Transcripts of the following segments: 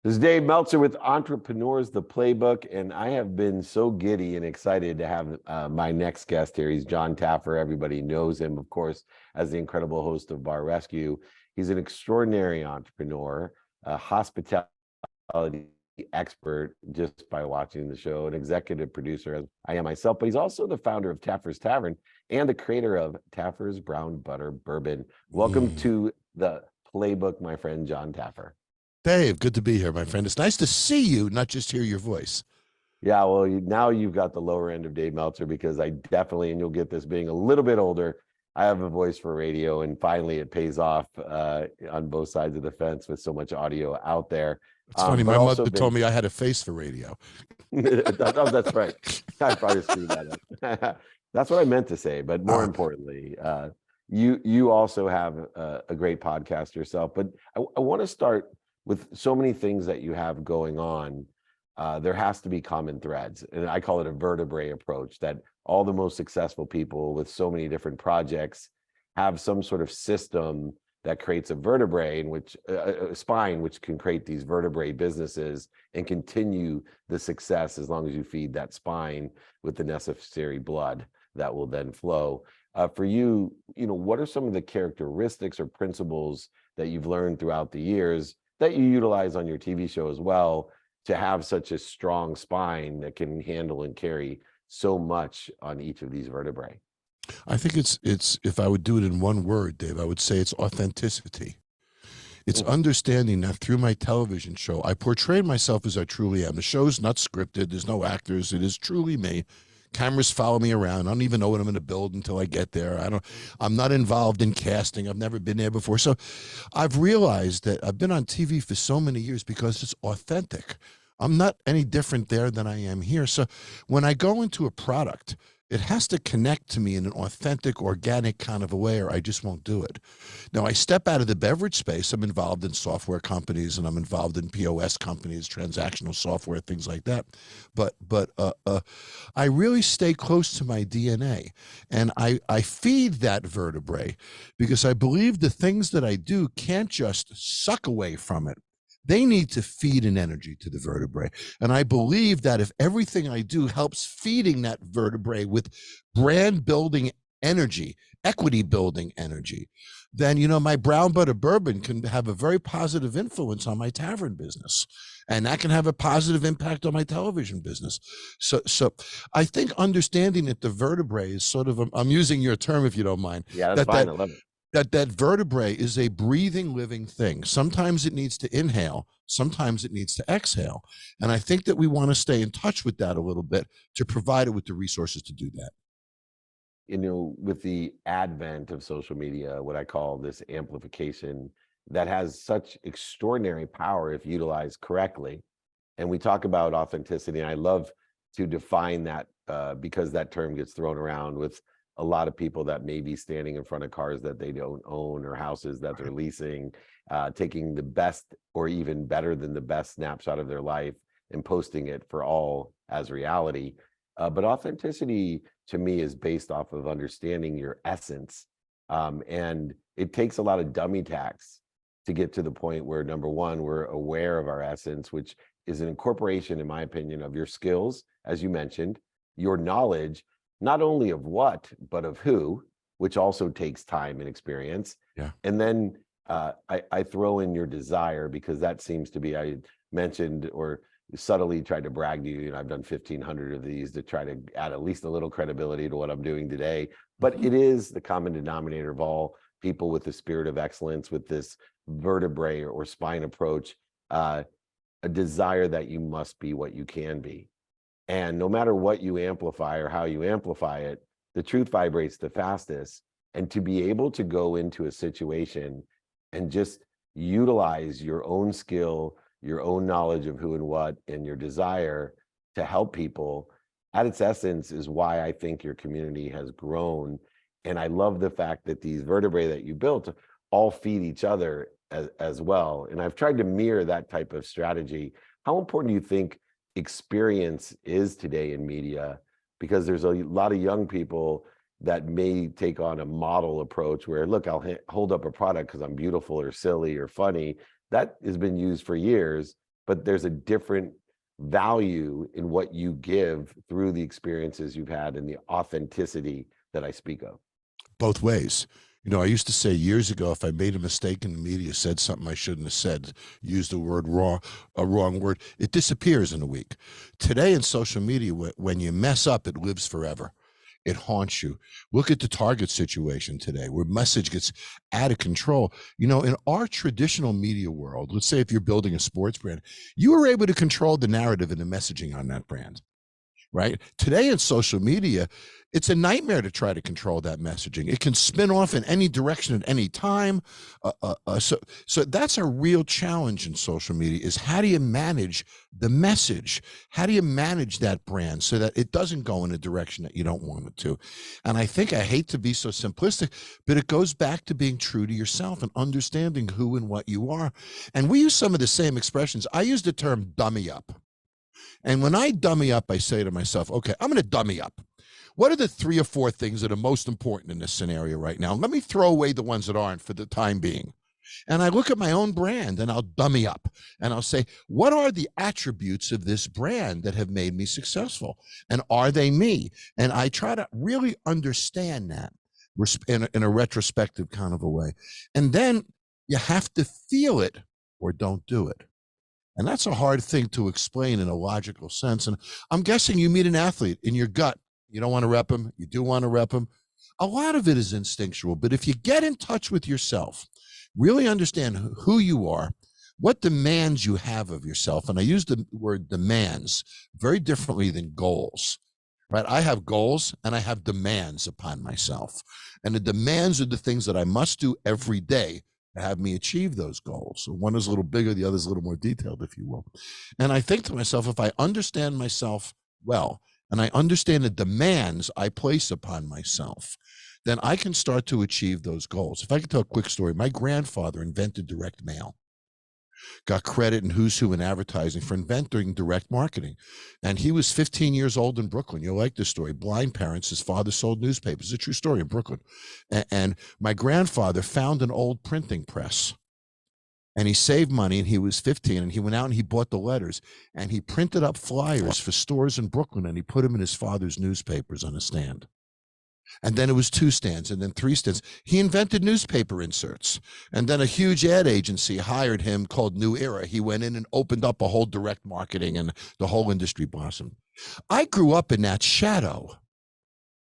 This is Dave Meltzer with Entrepreneurs, the Playbook, and I have been so giddy and excited to have my next guest here. He's Jon Taffer. Everybody knows him, of course, as the incredible host of Bar Rescue. He's an extraordinary entrepreneur, a hospitality expert just by watching the show, an executive producer, as I am myself, but he's also the founder of Taffer's Tavern and the creator of Taffer's Brown Butter Bourbon. Welcome to the Playbook, my friend, Jon Taffer. Dave, good to be here, my friend. It's nice to see you, not just hear your voice. Yeah, well, now you've got the lower end of Dave Meltzer, because I definitely, and you'll get this being a little bit older, I have a voice for radio, and finally it pays off on both sides of the fence with so much audio out there. It's funny, my mother told me I had a face for radio. Oh, that's right. I probably screwed that up. That's what I meant to say, but more importantly, you also have a great podcast yourself. But I want to start with so many things that you have going on. There has to be common threads, and I call it a vertebrae approach, that all the most successful people with so many different projects have some sort of system that creates a vertebrae in which a spine, which can create these vertebrae businesses and continue the success as long as you feed that spine with the necessary blood that will then flow. For you, what are some of the characteristics or principles that you've learned throughout the years that you utilize on your TV show as well, to have such a strong spine that can handle and carry so much on each of these vertebrae? I think it's if I would do it in one word, Dave, I would say it's authenticity. It's understanding that through my television show, I portray myself as I truly am. The show's not scripted. There's no actors. It is truly me. Cameras follow me around. I don't even know what I'm going to build until I get there. I'm not involved in casting. I've never been there before. So I've realized that I've been on TV for so many years because it's authentic. I'm not any different there than I am here. So when I go into a product, it has to connect to me in an authentic, organic kind of a way, or I just won't do it. Now, I step out of the beverage space. I'm involved in software companies, and I'm involved in POS companies, transactional software, things like that. But I really stay close to my DNA, and I feed that vertebrae, because I believe the things that I do can't just suck away from it. They need to feed an energy to the vertebrae. And I believe that if everything I do helps feeding that vertebrae with brand building energy, equity building energy, then, my brown butter bourbon can have a very positive influence on my tavern business. And that can have a positive impact on my television business. So I think understanding that the vertebrae is sort of, I'm using your term if you don't mind. Yeah, that's fine. I love it. That vertebrae is a breathing, living thing. Sometimes it needs to inhale, sometimes it needs to exhale. And I think that we want to stay in touch with that a little bit to provide it with the resources to do that. With the advent of social media, what I call this amplification, that has such extraordinary power if utilized correctly. And we talk about authenticity, and I love to define that because that term gets thrown around with a lot of people that may be standing in front of cars that they don't own, or houses that they're leasing, taking the best or even better than the best snapshot of their life and posting it for all as reality. But authenticity to me is based off of understanding your essence. And it takes a lot of dummy tax to get to the point where, number one, we're aware of our essence, which is an incorporation, in my opinion, of your skills, as you mentioned, your knowledge, not only of what, but of who, which also takes time and experience. Yeah. And then I throw in your desire, because that seems to be, I mentioned or subtly tried to brag to you, I've done 1,500 of these to try to add at least a little credibility to what I'm doing today. But it is the common denominator of all people with the spirit of excellence, with this vertebrae or spine approach, a desire that you must be what you can be. And no matter what you amplify or how you amplify it, the truth vibrates the fastest. And to be able to go into a situation and just utilize your own skill, your own knowledge of who and what, and your desire to help people at its essence is why I think your community has grown. And I love the fact that these vertebrae that you built all feed each other as well. And I've tried to mirror that type of strategy. How important do you think experience is today in media? Because there's a lot of young people that may take on a model approach where, look, I'll hold up a product because I'm beautiful or silly or funny. That has been used for years. but there's a different value in what you give through the experiences you've had and the authenticity that I speak of. Both ways. You know, I used to say years ago, if I made a mistake in the media, said something I shouldn't have said, used a wrong word, it disappears in a week. Today in social media, when you mess up, it lives forever. It haunts you. Look at the Target situation today, where message gets out of control. You know, in our traditional media world, let's say if you're building a sports brand, you were able to control the narrative and the messaging on that brand. Right? Today in social media, it's a nightmare to try to control that messaging. It can spin off in any direction at any time. So that's a real challenge in social media, is how do you manage the message? How do you manage that brand so that it doesn't go in a direction that you don't want it to? And I think, I hate to be so simplistic, but it goes back to being true to yourself and understanding who and what you are. And we use some of the same expressions. I use the term dummy up. And when I dummy up, I say to myself, okay, I'm going to dummy up. What are the 3 or 4 things that are most important in this scenario right now? Let me throw away the ones that aren't for the time being. And I look at my own brand and I'll dummy up and I'll say, what are the attributes of this brand that have made me successful? And are they me? And I try to really understand that in a retrospective kind of a way. And then you have to feel it or don't do it. And that's a hard thing to explain in a logical sense. And I'm guessing you meet an athlete in your gut. You don't want to rep him. You do want to rep him. A lot of it is instinctual. But if you get in touch with yourself, really understand who you are, what demands you have of yourself. And I use the word demands very differently than goals. Right? I have goals and I have demands upon myself. And the demands are the things that I must do every day to have me achieve those goals. So one is a little bigger, the other is a little more detailed, if you will. And I think to myself, if I understand myself well, and I understand the demands I place upon myself, then I can start to achieve those goals. If I could tell a quick story, my grandfather invented direct mail. Got credit in Who's Who in advertising for inventing direct marketing. And he was 15 years old in Brooklyn. You'll like this story. Blind parents, his father sold newspapers. It's a true story in Brooklyn. And my grandfather found an old printing press. And he saved money, and he was 15, and he went out and he bought the letters, and he printed up flyers for stores in Brooklyn, and he put them in his father's newspapers on a stand. And then it was 2 stands and then 3 stands. He invented newspaper inserts. And then a huge ad agency hired him called New Era. He went in and opened up a whole direct marketing, and the whole industry blossomed. I grew up in that shadow.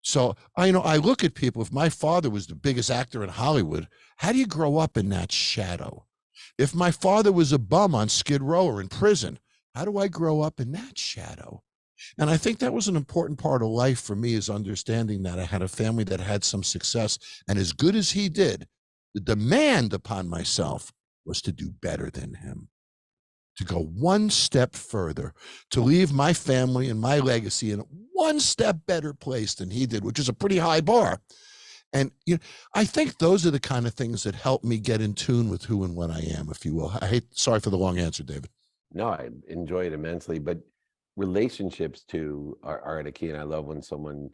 So I look at people, if my father was the biggest actor in Hollywood, how do you grow up in that shadow? If my father was a bum on Skid Row or in prison, how do I grow up in that shadow? And I think that was an important part of life for me, is understanding that I had a family that had some success. And as good as he did, the demand upon myself was to do better than him, to go one step further, to leave my family and my legacy in one step better place than he did, which is a pretty high bar. And I think those are the kind of things that help me get in tune with who and what I am, if you will. Sorry for the long answer, David. No, I enjoy it immensely, but relationships too are at a key. And I love when someone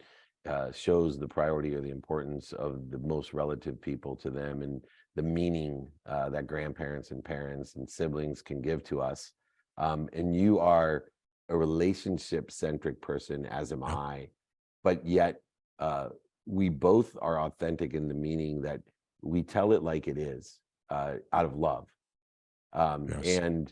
shows the priority or the importance of the most relative people to them, and the meaning that grandparents and parents and siblings can give to us. And you are a relationship-centric person, as am I, but yet we both are authentic in the meaning that we tell it like it is, out of love. Yes. And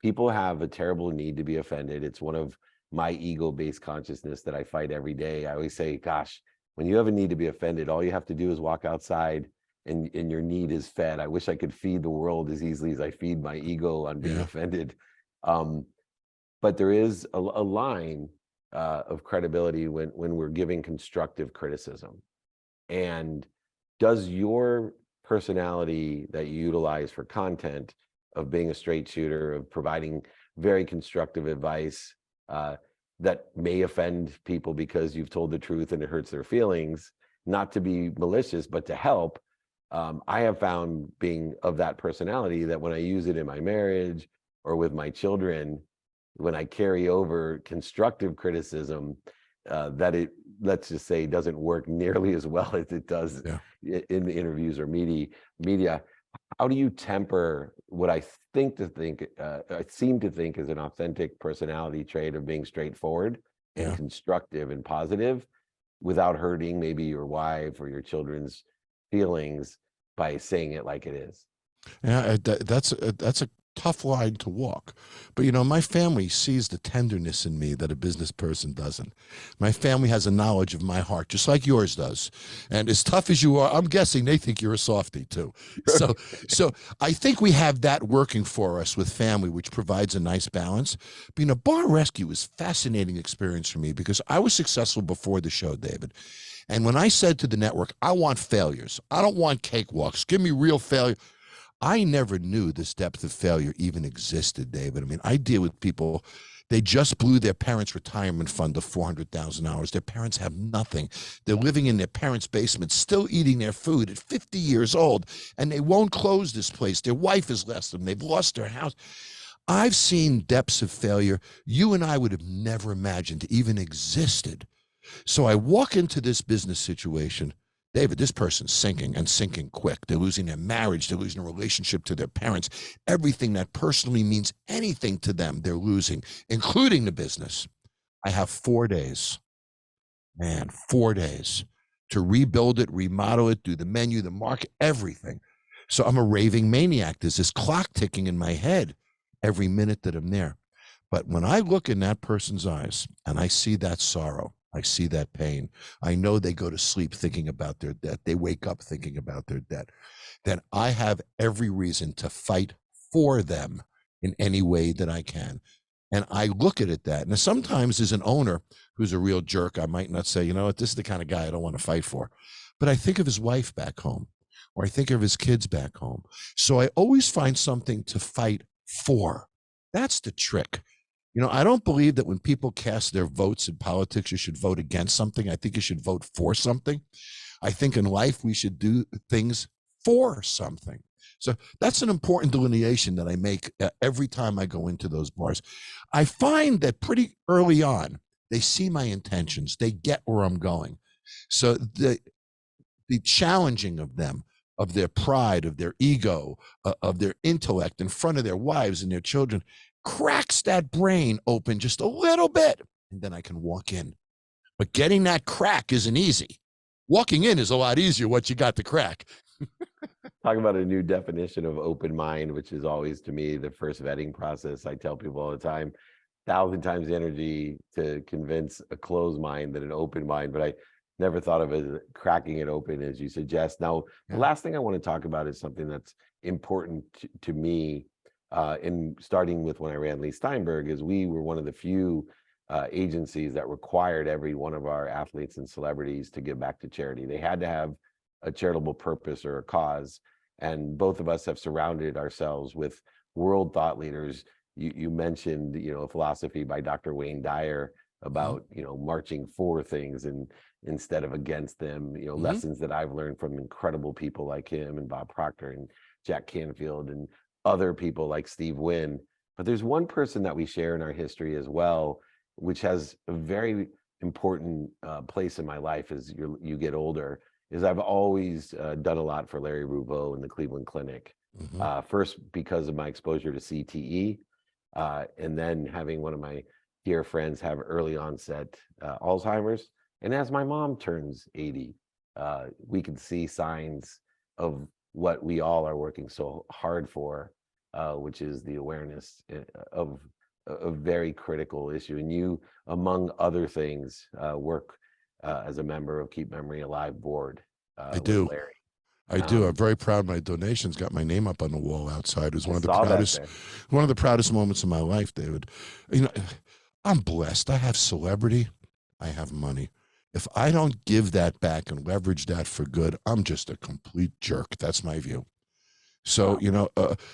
people have a terrible need to be offended. It's one of my ego-based consciousness that I fight every day. I always say, gosh, when you have a need to be offended, all you have to do is walk outside and your need is fed. I wish I could feed the world as easily as I feed my ego on being offended. But there is a line of credibility when we're giving constructive criticism. And does your personality that you utilize for content, of being a straight shooter, of providing very constructive advice that may offend people because you've told the truth and it hurts their feelings, not to be malicious, but to help. I have found, being of that personality, that when I use it in my marriage or with my children, when I carry over constructive criticism, that it, let's just say, doesn't work nearly as well as it does in the interviews or media. how do you temper what I seem to think is an authentic personality trait of being straightforward and Yeah. constructive and positive without hurting maybe your wife or your children's feelings by saying it like it is? Yeah, that's a tough line to walk. But you know, my family sees the tenderness in me that a business person doesn't. My family has a knowledge of my heart, just like yours does. And as tough as you are, I'm guessing they think you're a softie too. So, so I think we have that working for us with family, which provides a nice balance. But you know, Bar Rescue was a fascinating experience for me because I was successful before the show, David. And when I said to the network, I want failures, I don't want cakewalks, give me real failure. I never knew this depth of failure even existed, David. I mean, I deal with people, they just blew their parents' retirement fund of $400,000. Their parents have nothing. They're living in their parents' basement, still eating their food at 50 years old, and they won't close this place. Their wife has left them. They've lost their house. I've seen depths of failure you and I would have never imagined even existed. So I walk into this business situation. David, this person's sinking and sinking quick. They're losing their marriage. They're losing a relationship to their parents. Everything that personally means anything to them, they're losing, including the business. I have 4 days, man, 4 days to rebuild it, remodel it, do the menu, the market, everything. So I'm a raving maniac. There's this clock ticking in my head every minute that I'm there. But when I look in that person's eyes and I see that sorrow, I see that pain, I know they go to sleep thinking about their debt, they wake up thinking about their debt, then I have every reason to fight for them in any way that I can. And I look at it that. Now, sometimes as an owner who's a real jerk, I might not say, you know what, this is the kind of guy I don't want to fight for. But I think of his wife back home, or I think of his kids back home. So I always find something to fight for. That's the trick. You know, I don't believe that when people cast their votes in politics, you should vote against something. I think you should vote for something. I think in life, we should do things for something. So that's an important delineation that I make every time I go into those bars. I find that pretty early on, they see my intentions. They get where I'm going. So the challenging of them, of their pride, of their ego, of their intellect in front of their wives and their children, cracks that brain open just a little bit, and then I can walk in. But getting that crack isn't easy. Walking in is a lot easier once you got the crack. Talk about a new definition of open mind, which is always to me the first vetting process. I tell people all the time, 1,000 times the energy to convince a closed mind than an open mind, but I never thought of it as cracking it open as you suggest. Now, the last thing I want to talk about is something that's important to me, in starting with when I ran Lee Steinberg, is we were one of the few agencies that required every one of our athletes and celebrities to give back to charity. They had to have a charitable purpose or a cause. And both of us have surrounded ourselves with world thought leaders. You mentioned, a philosophy by Dr. Wayne Dyer about, marching for things and instead of against them, lessons that I've learned from incredible people like him and Bob Proctor and Jack Canfield and other people like Steve Wynn. But there's one person that we share in our history as well, which has a very important place in my life as you get older, is I've always done a lot for Larry Rouveau and the Cleveland Clinic. First, because of my exposure to CTE, and then having one of my dear friends have early onset Alzheimer's. And as my mom turns 80, we can see signs of what we all are working so hard for, which is the awareness of a very critical issue. And you, among other things, work as a member of Keep Memory Alive board. I do. Larry. I do. I'm very proud. My donations got my name up on the wall outside. It was one of the proudest moments of my life, David. I'm blessed. I have celebrity. I have money. If I don't give that back and leverage that for good, I'm just a complete jerk. That's my view. So,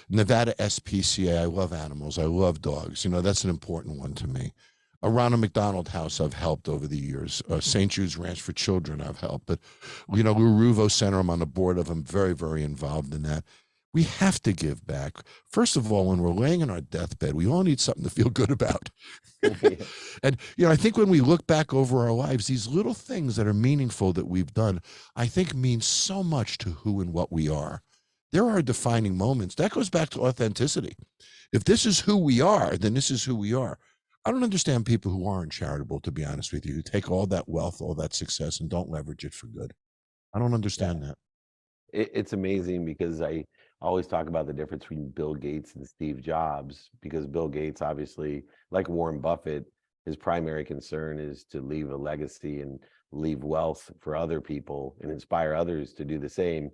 Nevada SPCA, I love animals. I love dogs. That's an important one to me. Around a McDonald House, I've helped over the years. St. Jude's Ranch for Children, I've helped. But, Lou Ruvo Center, I'm on the board of. I'm very, very involved in that. We have to give back. First of all, when we're laying in our deathbed, we all need something to feel good about. And, I think when we look back over our lives, these little things that are meaningful that we've done, I think mean so much to who and what we are. There are defining moments. That goes back to authenticity. If this is who we are, then this is who we are. I don't understand people who aren't charitable, to be honest with you, who take all that wealth, all that success, and don't leverage it for good. I don't Yeah. understand that. It's amazing because I always talk about the difference between Bill Gates and Steve Jobs, because Bill Gates, obviously, like Warren Buffett, his primary concern is to leave a legacy and leave wealth for other people and inspire others to do the same.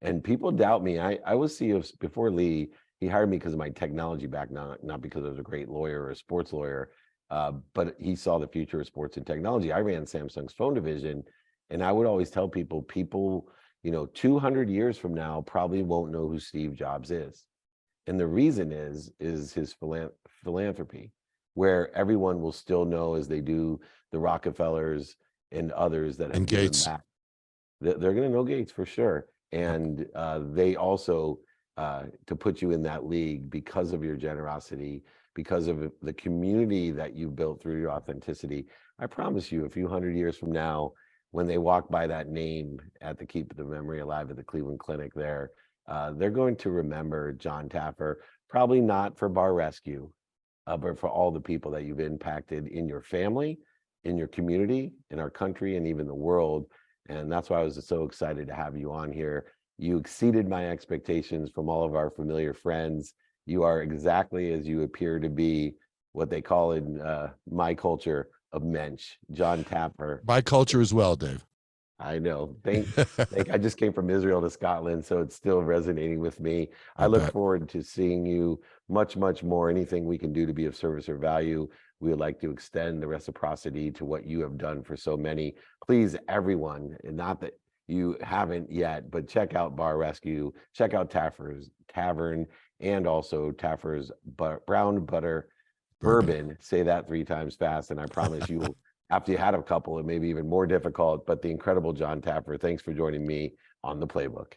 And people doubt me. I was CEO before Lee. He hired me because of my technology background, not because I was a great lawyer or a sports lawyer. But he saw the future of sports and technology. I ran Samsung's phone division, and I would always tell people, 200 years from now probably won't know who Steve Jobs is. And the reason is his philanthropy, where everyone will still know, as they do the Rockefellers and others that have And given Gates. back. They're going to know Gates for sure. And they also, to put you in that league because of your generosity, because of the community that you built through your authenticity. I promise you, a few hundred years from now, when they walk by that name at the Keep the Memory Alive at the Cleveland Clinic there, they're going to remember Jon Taffer, probably not for Bar Rescue, but for all the people that you've impacted in your family, in your community, in our country, and even the world. And that's why I was so excited to have you on here. You exceeded my expectations from all of our familiar friends. You are exactly as you appear to be, what they call in my culture, a mensch, Jon Taffer. My culture as well, Dave. I know. I just came from Israel to Scotland, so it's still resonating with me. I look forward to seeing you much, much more. Anything we can do to be of service or value, we would like to extend the reciprocity to what you have done for so many. Please, everyone, and not that you haven't yet, but check out Bar Rescue, check out Taffer's Tavern, and also Taffer's Brown Butter Bourbon. Say that 3 times fast, and I promise you will. After you had a couple, it may be even more difficult, but the incredible Jon Taffer, thanks for joining me on the Playbook.